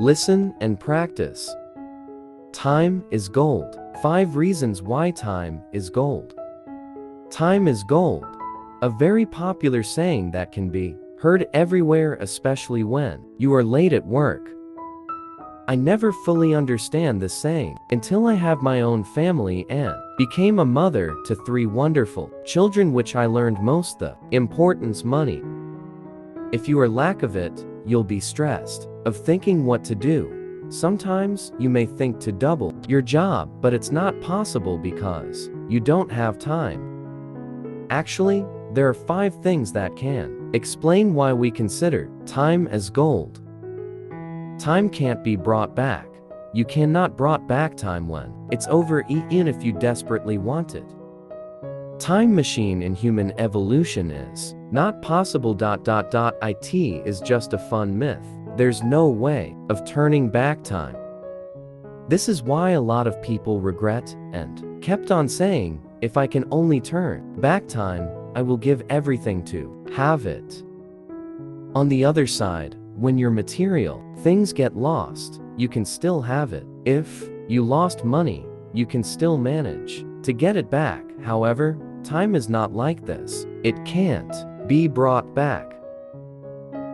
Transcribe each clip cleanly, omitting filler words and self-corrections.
Listen and practice. Time is gold. 5 reasons why time is gold. Time is gold. A very popular saying that can be heard everywhere, especially when you are late at work. I never fully understand this saying until I have my own family and became a mother to 3 wonderful children, which I learned most the importance money. If you are lack of it, you'll be stressed of thinking what to do. Sometimes you may think to double your job, but it's not possible because you don't have time. Actually, there are 5 things that can explain why we consider time as gold. Time can't be brought back. You cannot brought back time when it's over, even if you desperately want it. Time machine in human evolution is not possible. It is just a fun myth. There's no way of turning back time. This is why a lot of people regret and kept on saying, if I can only turn back time, I will give everything to have it. On the other side, when your material things get lost, you can still have it. If you lost money, you can still manage to get it back. However, time is not like this. It can't be brought back.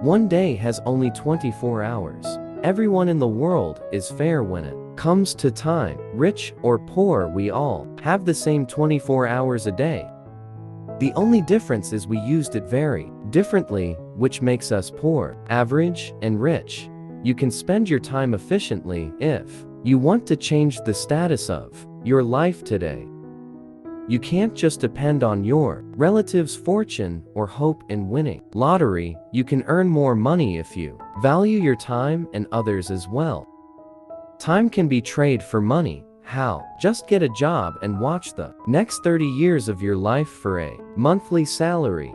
One day has only 24 hours. Everyone in the world is fair when it comes to time. Rich or poor, we all have the same 24 hours a day. The only difference is we used it very differently, which makes us poor, average, and rich. You can spend your time efficiently if you want to change the status of your life today. You can't just depend on your relatives' fortune or hope in winning lottery. You can earn more money if you value your time and others as well. Time can be traded for money. How? Just get a job and watch the next 30 years of your life for a monthly salary.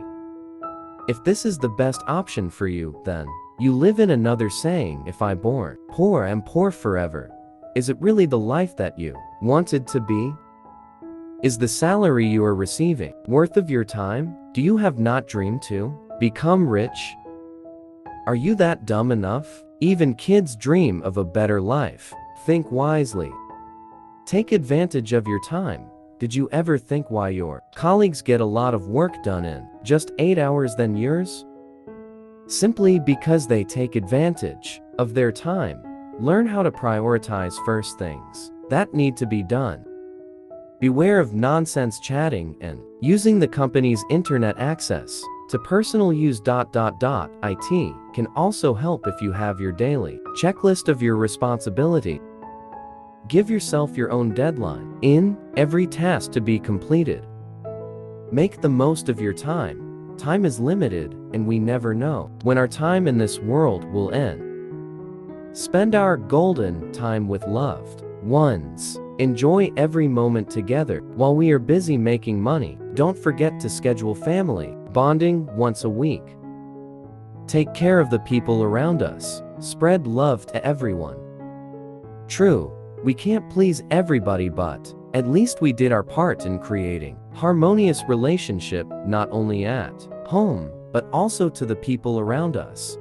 If this is the best option for you, then you live in another saying, if I born poor, I'm poor forever. Is it really the life that you wanted to be? Is the salary you are receiving worth of your time? Do you have not dreamed to become rich? Are you that dumb enough? Even kids dream of a better life. Think wisely. Take advantage of your time. Did you ever think why your colleagues get a lot of work done in just 8 hours than yours? Simply because they take advantage of their time. Learn how to prioritize first things that need to be done. Beware of nonsense chatting and using the company's internet access to personal use. It can also help if you have your daily checklist of your responsibility. Give yourself your own deadline in every task to be completed. Make the most of your time. Time is limited, and we never know when our time in this world will end. Spend our golden time with loved ones. Enjoy every moment together. While we are busy making money, don't forget to schedule family bonding once a week. Take care of the people around us. Spread love to everyone. True, we can't please everybody, but at least we did our part in creating harmonious relationship, not only at home, but also to the people around us.